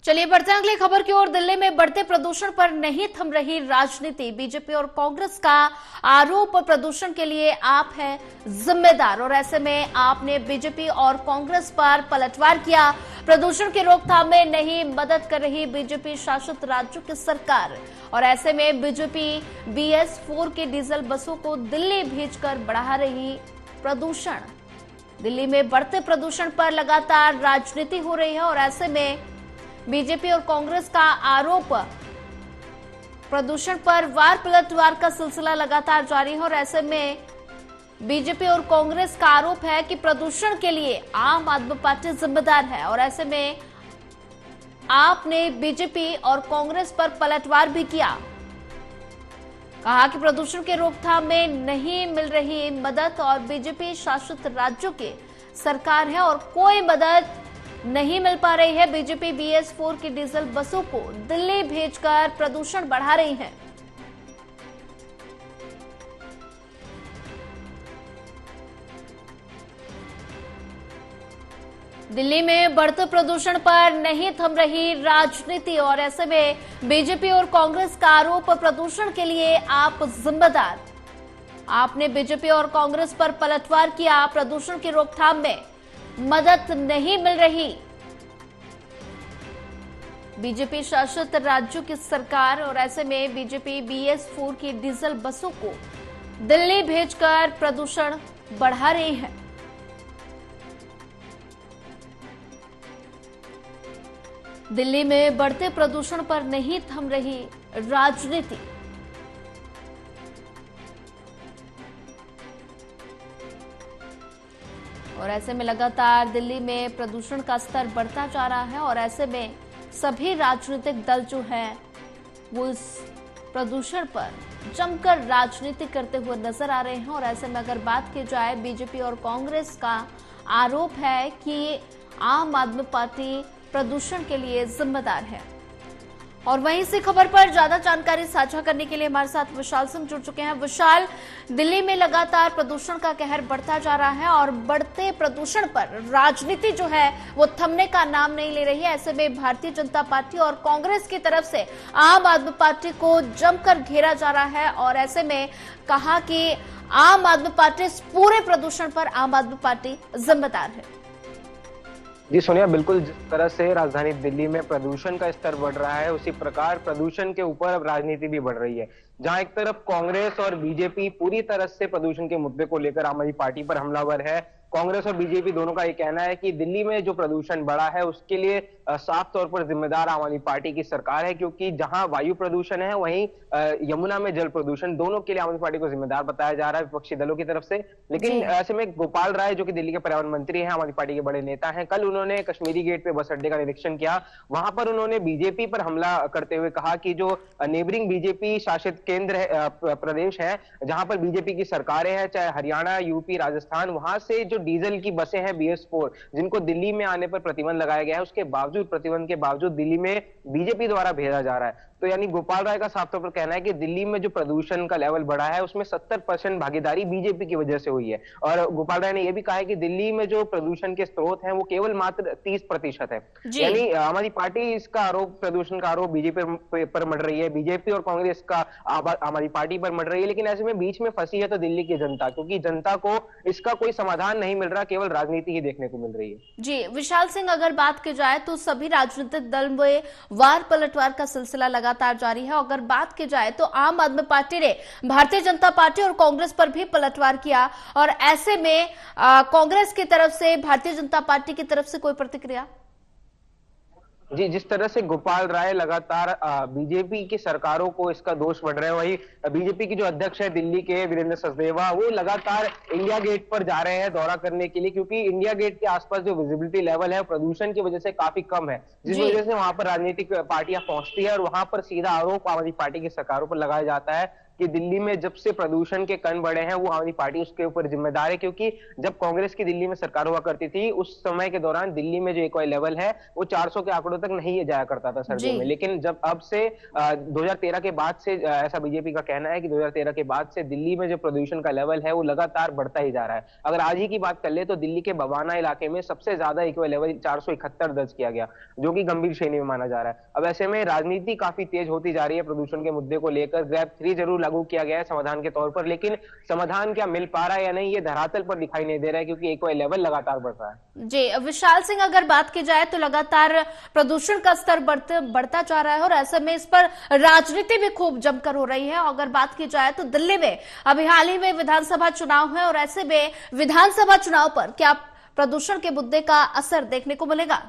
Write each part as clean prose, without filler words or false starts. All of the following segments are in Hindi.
चलिए बढ़ते हैं अगली खबर की ओर। दिल्ली में बढ़ते प्रदूषण पर नहीं थम रही राजनीति। बीजेपी और कांग्रेस का आरोप प्रदूषण के लिए आप हैं जिम्मेदार, और ऐसे में आपने बीजेपी और कांग्रेस पर पलटवार किया। प्रदूषण की रोकथाम में नहीं मदद कर रही बीजेपी शासित राज्यों की सरकार, और ऐसे में बीजेपी BS4 की डीजल बसों को दिल्ली भेजकर बढ़ा रही प्रदूषण। दिल्ली में बढ़ते प्रदूषण पर लगातार राजनीति हो रही है, और ऐसे में बीजेपी और कांग्रेस का आरोप प्रदूषण पर वार पलटवार का सिलसिला लगातार जारी है। और ऐसे में बीजेपी और कांग्रेस का आरोप है कि प्रदूषण के लिए आम आदमी पार्टी जिम्मेदार है, और ऐसे में आपने बीजेपी और कांग्रेस पर पलटवार भी किया। कहा कि प्रदूषण के रोकथाम में नहीं मिल रही मदद, और बीजेपी शासित राज्यों की सरकार है और कोई मदद नहीं मिल पा रही है। बीजेपी BS4 की डीजल बसों को दिल्ली भेजकर प्रदूषण बढ़ा रही है। दिल्ली में बढ़ते प्रदूषण पर नहीं थम रही राजनीति, और ऐसे में बीजेपी और कांग्रेस का आरोप प्रदूषण के लिए आप जिम्मेदार। आपने बीजेपी और कांग्रेस पर पलटवार किया। प्रदूषण की रोकथाम में मदद नहीं मिल रही बीजेपी शासित राज्यों की सरकार, और ऐसे में बीजेपी BS4 की डीजल बसों को दिल्ली भेजकर प्रदूषण बढ़ा रही है। दिल्ली में बढ़ते प्रदूषण पर नहीं थम रही राजनीति। और ऐसे में लगातार दिल्ली में प्रदूषण का स्तर बढ़ता जा रहा है, और ऐसे में सभी राजनीतिक दल जो हैं वो इस प्रदूषण पर जमकर राजनीति करते हुए नजर आ रहे हैं। और ऐसे में अगर बात की जाए, बीजेपी और कांग्रेस का आरोप है कि आम आदमी पार्टी प्रदूषण के लिए जिम्मेदार है। और वहीं इसी खबर पर ज्यादा जानकारी साझा करने के लिए हमारे साथ विशाल सिंह जुड़ चुके हैं। विशाल, दिल्ली में लगातार प्रदूषण का कहर बढ़ता जा रहा है, और बढ़ते प्रदूषण पर राजनीति जो है वो थमने का नाम नहीं ले रही है। ऐसे में भारतीय जनता पार्टी और कांग्रेस की तरफ से आम आदमी पार्टी को जमकर घेरा जा रहा है, और ऐसे में कहा कि आम आदमी पार्टी इस पूरे प्रदूषण पर आम आदमी पार्टी जिम्मेदार है। जी सोनिया, बिल्कुल जिस तरह से राजधानी दिल्ली में प्रदूषण का स्तर बढ़ रहा है, उसी प्रकार प्रदूषण के ऊपर अब राजनीति भी बढ़ रही है। जहां एक तरफ कांग्रेस और बीजेपी पूरी तरह से प्रदूषण के मुद्दे को लेकर आम आदमी पार्टी पर हमलावर है। कांग्रेस और बीजेपी दोनों का ये कहना है कि दिल्ली में जो प्रदूषण बढ़ा है उसके लिए साफ तौर पर जिम्मेदार आम आदमी पार्टी की सरकार है, क्योंकि जहां वायु प्रदूषण है वहीं यमुना में जल प्रदूषण, दोनों के लिए आम आदमी पार्टी को जिम्मेदार बताया जा रहा है विपक्षी दलों की तरफ से। लेकिन ऐसे में गोपाल राय, जो कि दिल्ली के पर्यावरण मंत्री हैं, आम आदमी पार्टी के बड़े नेता हैं, कल उन्होंने कश्मीरी गेट पे बस अड्डे का निरीक्षण किया। वहां पर उन्होंने बीजेपी पर हमला करते हुए कहा कि जो नेबरिंग बीजेपी शासित केंद्र है, प्रदेश है, जहां पर बीजेपी की सरकारें हैं, चाहे हरियाणा, यूपी, राजस्थान, वहां से जो डीजल की बसें हैं BS4, जिनको दिल्ली में आने पर प्रतिबंध लगाया गया है, उसके बावजूद, प्रतिबंध के बावजूद दिल्ली में बीजेपी द्वारा भेजा जा रहा है। तो यानी गोपाल राय का साफ तौर पर कहना है कि दिल्ली में जो प्रदूषण का लेवल बढ़ा है उसमें 70% भागीदारी बीजेपी की वजह से हुई है। और गोपाल राय ने यह भी कहा है कि दिल्ली में जो प्रदूषण के स्रोत हैं वो केवल मात्र 30% है। यानी हमारी पार्टी इसका आरोप, प्रदूषण का आरोप बीजेपी पर मढ़ रही है, बीजेपी और कांग्रेस का हमारी पार्टी पर मढ़ रही है। लेकिन ऐसे में बीच में फंसी है तो दिल्ली की जनता, क्योंकि जनता को इसका कोई समाधान नहीं मिल रहा, केवल राजनीति ही देखने को मिल रही है। जी विशाल सिंह, अगर बात की जाए तो सभी राजनीतिक दल में वार पलटवार का सिलसिला लगातार जारी है। अगर बात की जाए तो आम आदमी पार्टी ने भारतीय जनता पार्टी और कांग्रेस पर भी पलटवार किया, और ऐसे में कांग्रेस की तरफ से, भारतीय जनता पार्टी की तरफ से कोई प्रतिक्रिया? जी, जिस तरह से गोपाल राय लगातार बीजेपी की सरकारों को इसका दोष बढ़ रहे हैं, वही बीजेपी की जो अध्यक्ष है दिल्ली के, वीरेंद्र सचदेवा, वो लगातार इंडिया गेट पर जा रहे हैं दौरा करने के लिए, क्योंकि इंडिया गेट के आसपास जो विजिबिलिटी लेवल है प्रदूषण की वजह से काफी कम है, जिस वजह से वहां पर राजनीतिक पार्टियां पहुंचती है और वहां पर सीधा आरोप आम आदमी पार्टी की सरकारों पर लगाया जाता है कि दिल्ली में जब से प्रदूषण के कण बढ़े हैं वो आम आदमी पार्टी उसके ऊपर जिम्मेदार है, क्योंकि जब कांग्रेस की दिल्ली में सरकार हुआ करती थी उस समय के दौरान दिल्ली में जो एक्वाई लेवल है वो 400 के आंकड़ों तक नहीं जाया करता था सर्दियों में। लेकिन जब अब से 2013 के बाद से ऐसा बीजेपी का कहना है कि 2013 के बाद से दिल्ली में जो प्रदूषण का लेवल है वो लगातार बढ़ता ही जा रहा है। अगर आज ही की बात कर ले तो दिल्ली के बवाना इलाके में सबसे ज्यादा एक्वाई लेवल 471 दर्ज किया गया, जो कि गंभीर श्रेणी में माना जा रहा है। अब ऐसे में राजनीति काफी तेज होती जा रही है प्रदूषण के मुद्दे को लेकर। ग्रैब 3 जरूर लागू किया गया है समाधान के तौर पर, लेकिन समाधान क्या मिल पा रहा है या नहीं ये धरातल पर दिखाई नहीं दे रहा है, क्योंकि एक्वाई लेवल लगातार बढ़ रहा है। जी विशाल सिंह, अगर बात की जाए तो लगातार प्रदूषण का स्तर बढ़ता जा रहा है और ऐसे में इस पर राजनीति भी खूब जमकर हो रही है। अगर बात की जाए तो दिल्ली में अभी हाल ही में विधानसभा चुनाव है और ऐसे में विधानसभा चुनाव पर क्या प्रदूषण के मुद्दे का असर देखने को मिलेगा?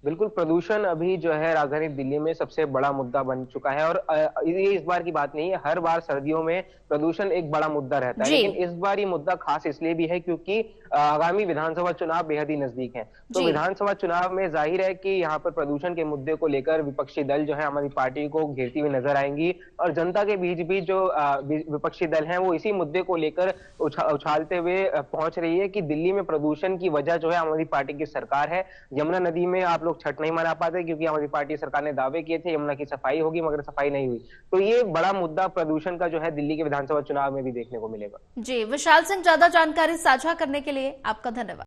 बिल्कुल, प्रदूषण अभी जो है राजधानी दिल्ली में सबसे बड़ा मुद्दा बन चुका है। और ये इस बार की बात नहीं है, हर बार सर्दियों में प्रदूषण एक बड़ा मुद्दा रहता है, लेकिन इस बार ये मुद्दा खास इसलिए भी है क्योंकि आगामी विधानसभा चुनाव बेहद ही नजदीक है। तो विधानसभा चुनाव में जाहिर है कि यहाँ पर प्रदूषण के मुद्दे को लेकर विपक्षी दल जो है हमारी पार्टी को घेरती हुई नजर आएंगी, और जनता के बीच भी जो विपक्षी दल है वो इसी मुद्दे को लेकर उछालते हुए पहुंच रही है कि दिल्ली में प्रदूषण की वजह जो है हमारी पार्टी की सरकार है। यमुना नदी में आप लोग छठ नहीं मना पाते क्योंकि हमारी पार्टी सरकार ने दावे किए थे यमुना की सफाई होगी, मगर सफाई नहीं हुई। तो ये बड़ा मुद्दा प्रदूषण का जो है दिल्ली के विधानसभा चुनाव में भी देखने को मिलेगा। जी विशाल सिंह, ज्यादा जानकारी साझा करने के लिए आपका धन्यवाद।